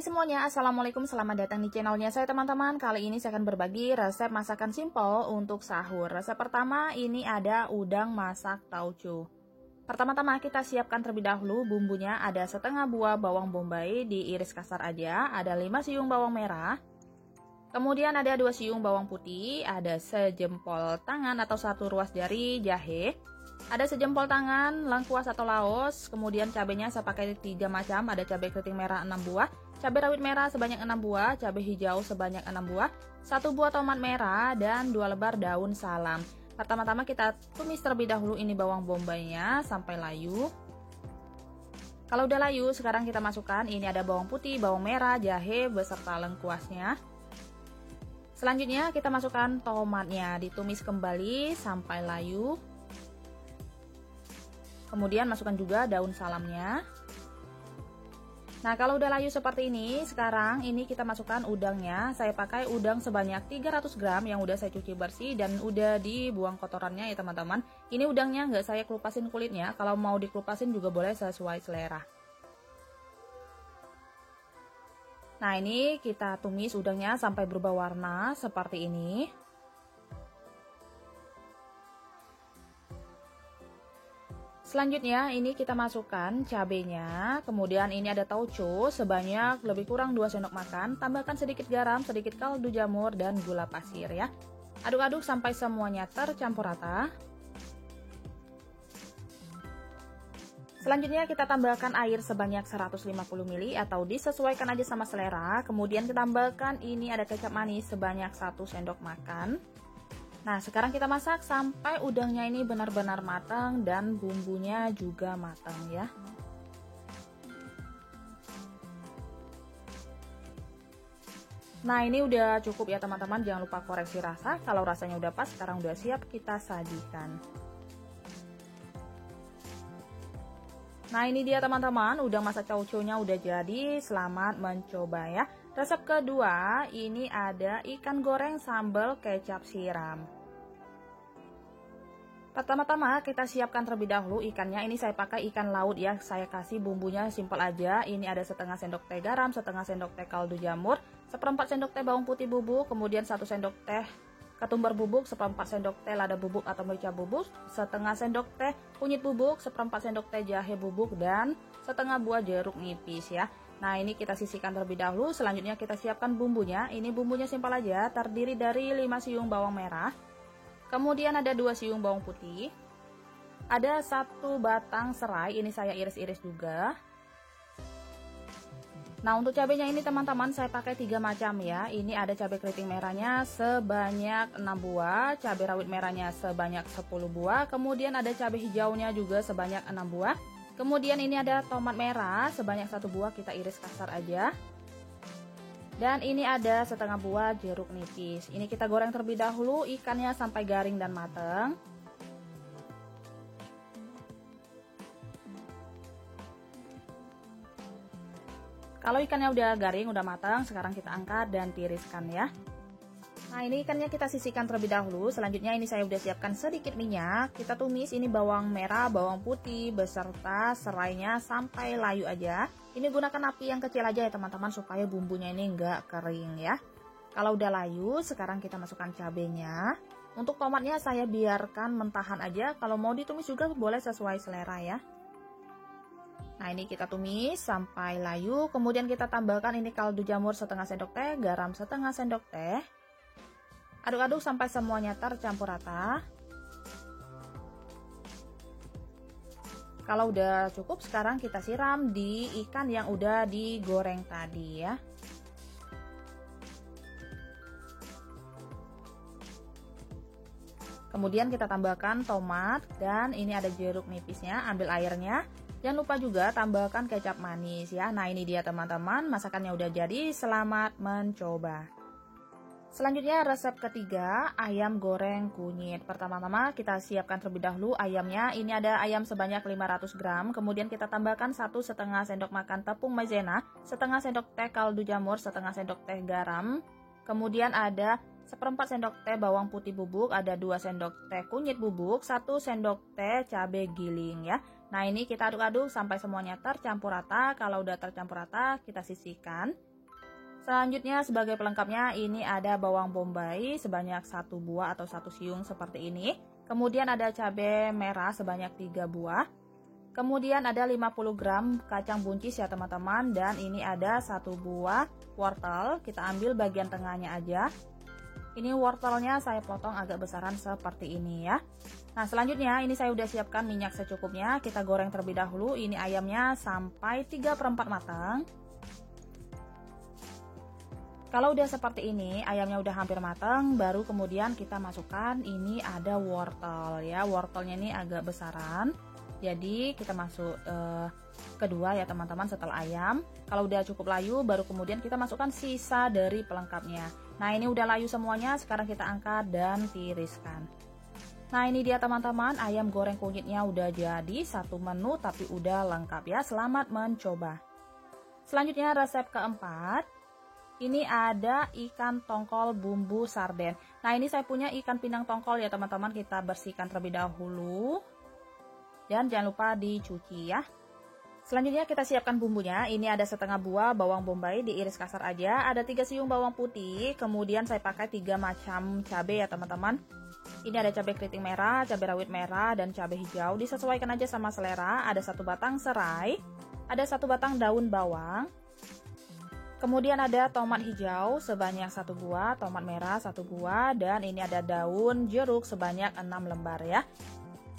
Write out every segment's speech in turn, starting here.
semuanya, Assalamualaikum, selamat datang di channelnya saya teman-teman. Kali ini saya akan berbagi resep masakan simpel untuk sahur. Resep pertama ini ada udang masak tauco. Pertama-tama kita siapkan terlebih dahulu bumbunya. Ada setengah buah bawang bombay diiris kasar aja, ada 5 siung bawang merah. Kemudian ada 2 siung bawang putih, ada sejempol tangan atau 1 ruas jari jahe. Ada sejempol tangan lengkuas atau laos. Kemudian cabenya saya pakai 3 macam. Ada cabai keriting merah 6 buah, cabai rawit merah sebanyak 6 buah, cabai hijau sebanyak 6 buah, 1 buah tomat merah, dan 2 lebar daun salam. Pertama-tama kita tumis terlebih dahulu ini bawang bombaynya sampai layu. Kalau udah layu, sekarang kita masukkan ini ada bawang putih, bawang merah, jahe beserta lengkuasnya. Selanjutnya kita masukkan tomatnya, ditumis kembali sampai layu. Kemudian masukkan juga daun salamnya. Nah, kalau udah layu seperti ini, sekarang ini kita masukkan udangnya. Saya pakai udang sebanyak 300 gram yang udah saya cuci bersih dan udah dibuang kotorannya ya teman-teman. Ini udangnya nggak saya kelupasin kulitnya, kalau mau dikelupasin juga boleh sesuai selera. Nah, ini kita tumis udangnya sampai berubah warna seperti ini. Selanjutnya ini kita masukkan cabenya, kemudian ini ada tauco sebanyak lebih kurang 2 sendok makan, tambahkan sedikit garam, sedikit kaldu jamur, dan gula pasir ya. Aduk-aduk sampai semuanya tercampur rata. Selanjutnya kita tambahkan air sebanyak 150 ml atau disesuaikan aja sama selera. Kemudian kita tambahkan ini ada kecap manis sebanyak 1 sendok makan. Nah, sekarang kita masak sampai udangnya ini benar-benar matang dan bumbunya juga matang ya. Nah, ini udah cukup ya teman-teman, jangan lupa koreksi rasa. Kalau rasanya udah pas, sekarang udah siap kita sajikan. Nah, ini dia teman-teman, udang masak tauconya udah jadi. Selamat mencoba ya. Resep kedua, ini ada ikan goreng sambal kecap siram. Pertama-tama kita siapkan terlebih dahulu ikannya. Ini saya pakai ikan laut ya. Saya kasih bumbunya simpel aja. Ini ada setengah sendok teh garam, setengah sendok teh kaldu jamur, seperempat sendok teh bawang putih bubuk, kemudian 1 sendok teh ketumbar bubuk, seperempat sendok teh lada bubuk atau merica bubuk, setengah sendok teh kunyit bubuk, seperempat sendok teh jahe bubuk, dan setengah buah jeruk nipis ya. Nah, ini kita sisihkan terlebih dahulu. Selanjutnya kita siapkan bumbunya. Ini bumbunya simpel aja, terdiri dari 5 siung bawang merah. Kemudian ada 2 siung bawang putih. Ada 1 batang serai, ini saya iris-iris juga. Nah, untuk cabenya ini teman-teman saya pakai 3 macam ya. Ini ada cabai keriting merahnya sebanyak 6 buah, cabai rawit merahnya sebanyak 10 buah, kemudian ada cabai hijaunya juga sebanyak 6 buah. Kemudian ini ada tomat merah sebanyak 1 buah, kita iris kasar aja. Dan ini ada setengah buah jeruk nipis. Ini kita goreng terlebih dahulu ikannya sampai garing dan matang. Kalau ikannya udah garing, udah matang, sekarang kita angkat dan tiriskan ya. Nah, ini ikannya kita sisihkan terlebih dahulu. Selanjutnya ini saya udah siapkan sedikit minyak. Kita tumis ini bawang merah, bawang putih beserta serainya sampai layu aja. Ini gunakan api yang kecil aja ya teman-teman supaya bumbunya ini enggak kering ya. Kalau udah layu, sekarang kita masukkan cabenya. Untuk tomatnya saya biarkan mentahan aja. Kalau mau ditumis juga boleh sesuai selera ya. Nah, ini kita tumis sampai layu. Kemudian kita tambahkan ini kaldu jamur setengah sendok teh, garam setengah sendok teh. Aduk-aduk sampai semuanya tercampur rata. Kalau udah cukup, sekarang kita siram di ikan yang udah digoreng tadi ya. Kemudian kita tambahkan tomat dan ini ada jeruk nipisnya, ambil airnya. Jangan lupa juga tambahkan kecap manis ya. Nah, ini dia teman-teman, masakannya udah jadi. Selamat mencoba. Selanjutnya resep ketiga, ayam goreng kunyit. Pertama-tama kita siapkan terlebih dahulu ayamnya. Ini ada ayam sebanyak 500 gram. Kemudian kita tambahkan 1,5 sendok makan tepung maizena, setengah sendok teh kaldu jamur, setengah sendok teh garam. Kemudian ada seperempat sendok teh bawang putih bubuk, ada 2 sendok teh kunyit bubuk, 1 sendok teh cabai giling ya. Nah, ini kita aduk-aduk sampai semuanya tercampur rata. Kalau udah tercampur rata, kita sisihkan. Selanjutnya sebagai pelengkapnya ini ada bawang bombay sebanyak 1 buah atau 1 siung seperti ini. Kemudian ada cabai merah sebanyak 3 buah. Kemudian ada 50 gram kacang buncis ya teman-teman, dan ini ada 1 buah wortel. Kita ambil bagian tengahnya aja. Ini wortelnya saya potong agak besaran seperti ini ya. Nah selanjutnya ini saya udah siapkan minyak secukupnya. Kita goreng terlebih dahulu ini ayamnya sampai 3/4 matang. Kalau udah seperti ini, ayamnya udah hampir matang, baru kemudian kita masukkan ini ada wortel ya. Wortelnya ini agak besaran. Jadi kita masuk kedua ya teman-teman setelah ayam. Kalau udah cukup layu, baru kemudian kita masukkan sisa dari pelengkapnya. Nah ini udah layu semuanya, sekarang kita angkat dan tiriskan. Nah ini dia teman-teman, ayam goreng kunyitnya udah jadi satu menu tapi udah lengkap ya. Selamat mencoba. Selanjutnya resep keempat. Ini ada ikan tongkol bumbu sarden. Nah ini saya punya ikan pindang tongkol ya teman-teman. Kita bersihkan terlebih dahulu. Dan jangan lupa dicuci ya. Selanjutnya kita siapkan bumbunya. Ini ada setengah buah bawang bombay diiris kasar aja. Ada 3 siung bawang putih. Kemudian saya pakai 3 macam cabai ya teman-teman. Ini ada cabai keriting merah, cabai rawit merah, dan cabai hijau. Disesuaikan aja sama selera. Ada 1 batang serai. Ada 1 batang daun bawang. Kemudian ada tomat hijau sebanyak 1 buah, tomat merah 1 buah, dan ini ada daun jeruk sebanyak 6 lembar ya.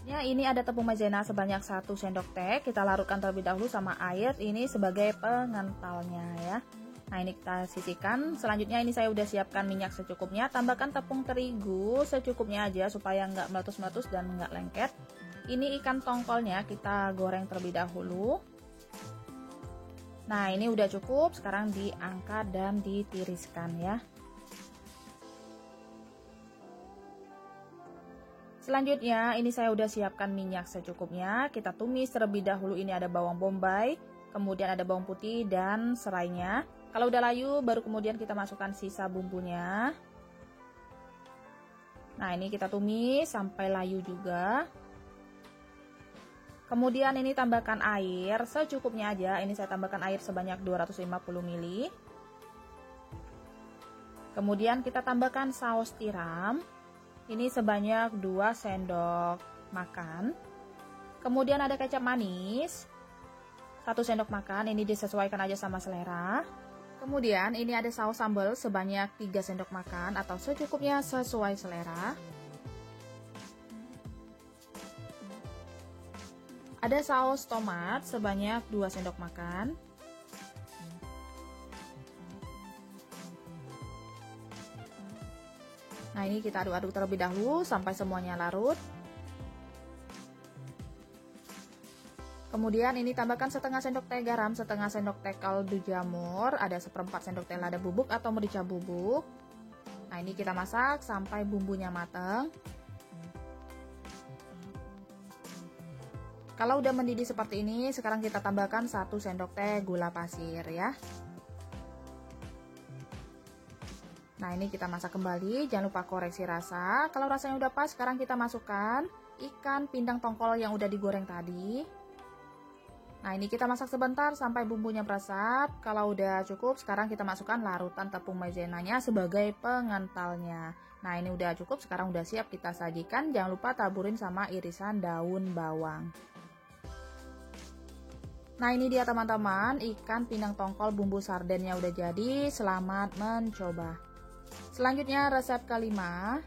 Ini ada tepung maizena sebanyak 1 sendok teh. Kita larutkan terlebih dahulu sama air ini sebagai pengentalnya ya. Nah ini kita sisihkan. Selanjutnya ini saya udah siapkan minyak secukupnya. Tambahkan tepung terigu secukupnya aja supaya nggak meletus-meletus dan nggak lengket. Ini ikan tongkolnya kita goreng terlebih dahulu. Nah ini udah cukup, sekarang diangkat dan ditiriskan ya. Selanjutnya ini saya udah siapkan minyak secukupnya. Kita tumis terlebih dahulu, ini ada bawang bombay, kemudian ada bawang putih dan serainya. Kalau udah layu baru kemudian kita masukkan sisa bumbunya. Nah ini kita tumis sampai layu juga. Kemudian ini tambahkan air secukupnya aja. Ini saya tambahkan air sebanyak 250 ml. Kemudian kita tambahkan saus tiram. Ini sebanyak 2 sendok makan. Kemudian ada kecap manis 1 sendok makan. Ini disesuaikan aja sama selera. Kemudian ini ada saus sambal sebanyak 3 sendok makan atau secukupnya sesuai selera. Ada saus tomat sebanyak 2 sendok makan. Nah ini kita aduk-aduk terlebih dahulu sampai semuanya larut. Kemudian ini tambahkan setengah sendok teh garam, setengah sendok teh kaldu jamur, ada 1/4 sendok teh lada bubuk atau merica bubuk. Nah ini kita masak sampai bumbunya matang. Kalau udah mendidih seperti ini, sekarang kita tambahkan 1 sendok teh gula pasir ya. Nah ini kita masak kembali, jangan lupa koreksi rasa. Kalau rasanya udah pas, sekarang kita masukkan ikan pindang tongkol yang udah digoreng tadi. Nah ini kita masak sebentar sampai bumbunya meresap. Kalau udah cukup, sekarang kita masukkan larutan tepung maizenanya sebagai pengentalnya. Nah ini udah cukup, sekarang udah siap kita sajikan. Jangan lupa taburin sama irisan daun bawang. Nah ini dia teman-teman, ikan pindang tongkol bumbu sardennya udah jadi. Selamat mencoba. Selanjutnya resep kelima.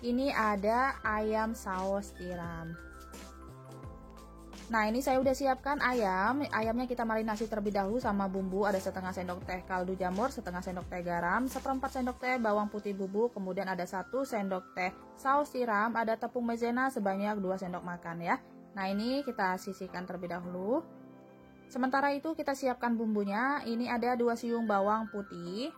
Ini ada ayam saus tiram. Nah ini saya udah siapkan ayam. Ayamnya kita marinasi terlebih dahulu sama bumbu. Ada setengah sendok teh kaldu jamur, setengah sendok teh garam, 1/4 sendok teh bawang putih bubuk, kemudian ada 1 sendok teh saus tiram, ada tepung maizena sebanyak 2 sendok makan ya. Nah ini kita sisihkan terlebih dahulu. Sementara itu kita siapkan bumbunya. Ini ada 2 siung bawang putih.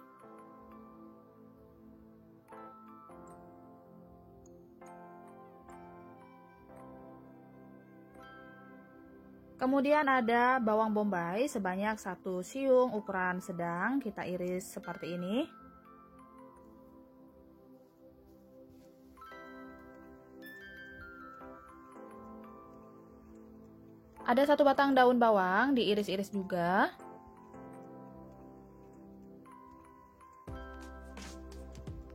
Kemudian ada bawang bombay sebanyak 1 siung ukuran sedang. Kita iris seperti ini. Ada 1 batang daun bawang diiris-iris juga.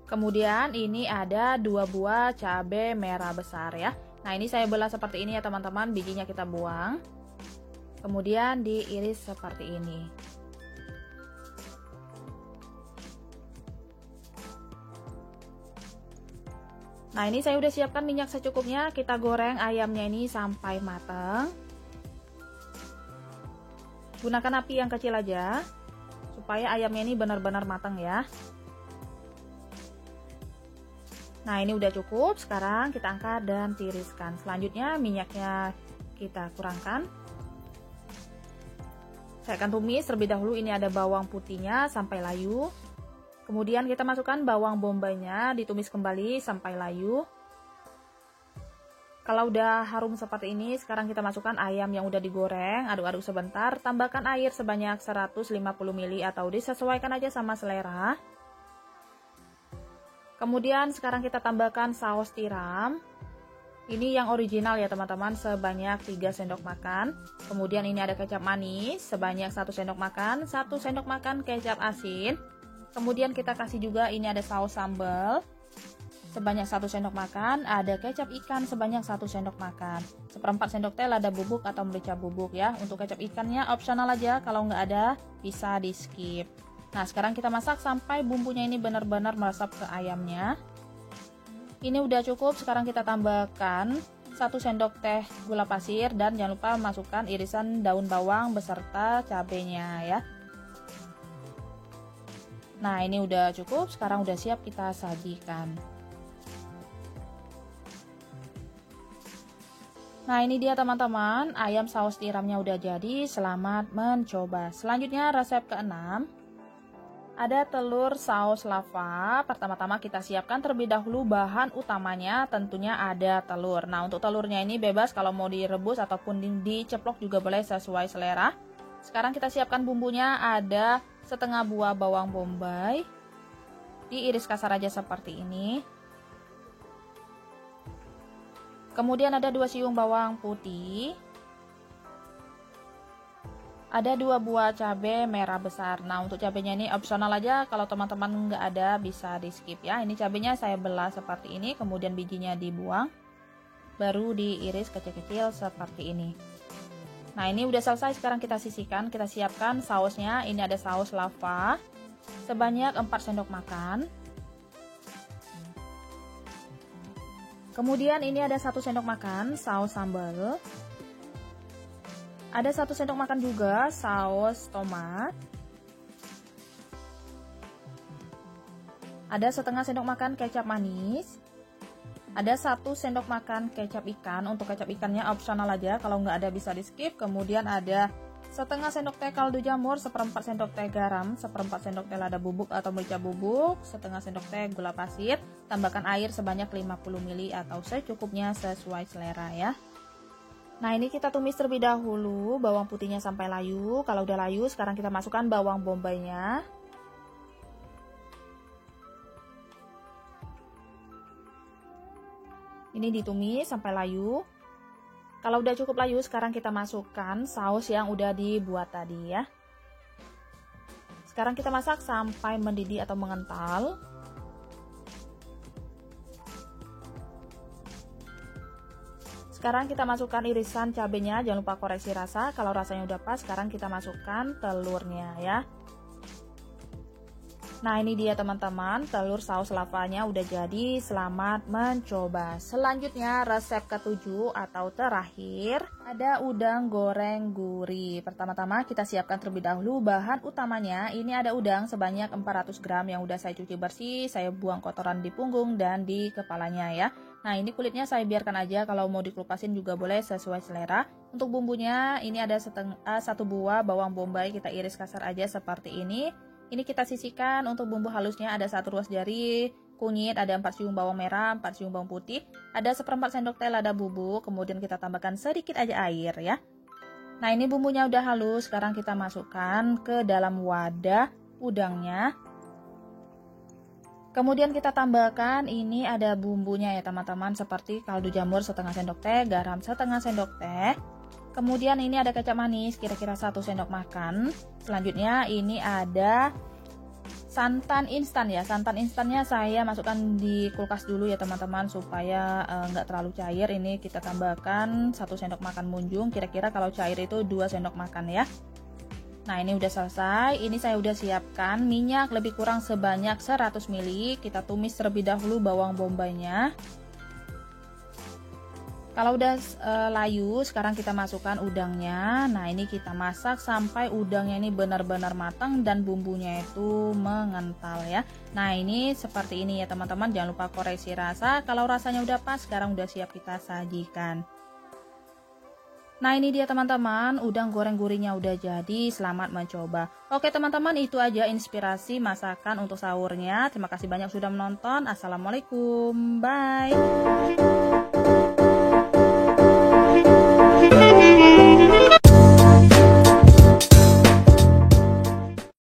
Kemudian ini ada 2 buah cabai merah besar ya. Nah, ini saya belah seperti ini ya teman-teman, bijinya kita buang. Kemudian diiris seperti ini. Nah, ini saya udah siapkan minyak secukupnya, kita goreng ayamnya ini sampai matang. Gunakan api yang kecil aja, supaya ayamnya ini benar-benar matang ya. Nah, ini udah cukup, sekarang kita angkat dan tiriskan. Selanjutnya minyaknya kita kurangkan. Saya akan tumis terlebih dahulu, ini ada bawang putihnya sampai layu. Kemudian kita masukkan bawang bombaynya, ditumis kembali sampai layu. Kalau udah harum seperti ini, sekarang kita masukkan ayam yang udah digoreng, aduk-aduk sebentar. Tambahkan air sebanyak 150 ml atau disesuaikan aja sama selera. Kemudian sekarang kita tambahkan saus tiram. Ini yang original ya teman-teman, sebanyak 3 sendok makan. Kemudian ini ada kecap manis sebanyak 1 sendok makan, 1 sendok makan kecap asin. Kemudian kita kasih juga ini ada saus sambal sebanyak 1 sendok makan, ada kecap ikan sebanyak 1 sendok makan. 1/4 sendok teh lada bubuk atau merica bubuk ya. Untuk kecap ikannya opsional aja, kalau nggak ada bisa di skip. Nah, sekarang kita masak sampai bumbunya ini benar-benar meresap ke ayamnya. Ini udah cukup, sekarang kita tambahkan 1 sendok teh gula pasir dan jangan lupa masukkan irisan daun bawang beserta cabenya ya. Nah, ini udah cukup, sekarang udah siap kita sajikan. Nah, ini dia teman-teman, ayam saus tiramnya udah jadi, selamat mencoba. Selanjutnya resep ke-6. Ada telur saus lava. Pertama-tama kita siapkan terlebih dahulu bahan utamanya, tentunya ada telur. Nah, untuk telurnya ini bebas kalau mau direbus ataupun diceplok juga boleh sesuai selera. Sekarang kita siapkan bumbunya, ada setengah buah bawang bombay. Diiris kasar aja seperti ini. Kemudian ada 2 siung bawang putih. Ada 2 buah cabai merah besar. Nah, untuk cabenya ini opsional aja, kalau teman-teman nggak ada bisa di skip ya. Ini cabenya saya belah seperti ini, kemudian bijinya dibuang, baru diiris kecil-kecil seperti ini. Nah, ini udah selesai, sekarang kita sisihkan, kita siapkan sausnya. Ini ada saus lava sebanyak 4 sendok makan. Kemudian ini ada 1 sendok makan saus sambal. Ada 1 sendok makan juga saus tomat. Ada setengah sendok makan kecap manis. Ada 1 sendok makan kecap ikan. Untuk kecap ikannya opsional aja, kalau nggak ada bisa di skip. Kemudian ada setengah sendok teh kaldu jamur, 1/4 sendok teh garam, 1/4 sendok teh lada bubuk atau merica bubuk, setengah sendok teh gula pasir. Tambahkan air sebanyak 50 ml atau secukupnya sesuai selera ya. Nah, ini kita tumis terlebih dahulu bawang putihnya sampai layu. Kalau udah layu, sekarang kita masukkan bawang bombaynya. Ini ditumis sampai layu. Kalau udah cukup layu, sekarang kita masukkan saus yang udah dibuat tadi ya. Sekarang kita masak sampai mendidih atau mengental. Sekarang kita masukkan irisan cabenya, jangan lupa koreksi rasa. Kalau rasanya udah pas, sekarang kita masukkan telurnya ya. Nah, ini dia teman-teman, telur saus lavanya udah jadi, selamat mencoba. Selanjutnya resep ke-7 atau terakhir, ada udang goreng gurih. Pertama-tama kita siapkan terlebih dahulu bahan utamanya. Ini ada udang sebanyak 400 gram yang udah saya cuci bersih, saya buang kotoran di punggung dan di kepalanya ya. Nah, ini kulitnya saya biarkan aja, kalau mau dikelupasin juga boleh sesuai selera. Untuk bumbunya, ini ada 1 buah bawang bombay, kita iris kasar aja seperti ini. Ini kita sisihkan. Untuk bumbu halusnya ada 1 ruas jari kunyit, ada 4 siung bawang merah, 4 siung bawang putih, ada 1/4 sendok teh lada bubuk, kemudian kita tambahkan sedikit aja air ya. Nah, ini bumbunya udah halus, sekarang kita masukkan ke dalam wadah udangnya. Kemudian kita tambahkan, ini ada bumbunya ya teman-teman, seperti kaldu jamur setengah sendok teh, garam setengah sendok teh. Kemudian ini ada kecap manis kira-kira 1 sendok makan. Selanjutnya ini ada Santan instan ya, santan instannya saya masukkan di kulkas dulu ya teman-teman, supaya nggak terlalu cair. Ini kita tambahkan 1 sendok makan munjung, kira-kira kalau cair itu 2 sendok makan ya. Nah ini udah selesai. Ini saya udah siapkan minyak lebih kurang sebanyak 100 ml. Kita tumis terlebih dahulu bawang bombaynya. Kalau udah layu, sekarang kita masukkan udangnya. Nah ini kita masak sampai udangnya ini benar-benar matang dan bumbunya itu mengental ya. Nah ini seperti ini ya teman-teman, jangan lupa koreksi rasa. Kalau rasanya udah pas, sekarang udah siap kita sajikan. Nah ini dia teman-teman, udang goreng gurihnya udah jadi. Selamat mencoba. Oke teman-teman, itu aja inspirasi masakan untuk sahurnya. Terima kasih banyak sudah menonton. Assalamualaikum, bye.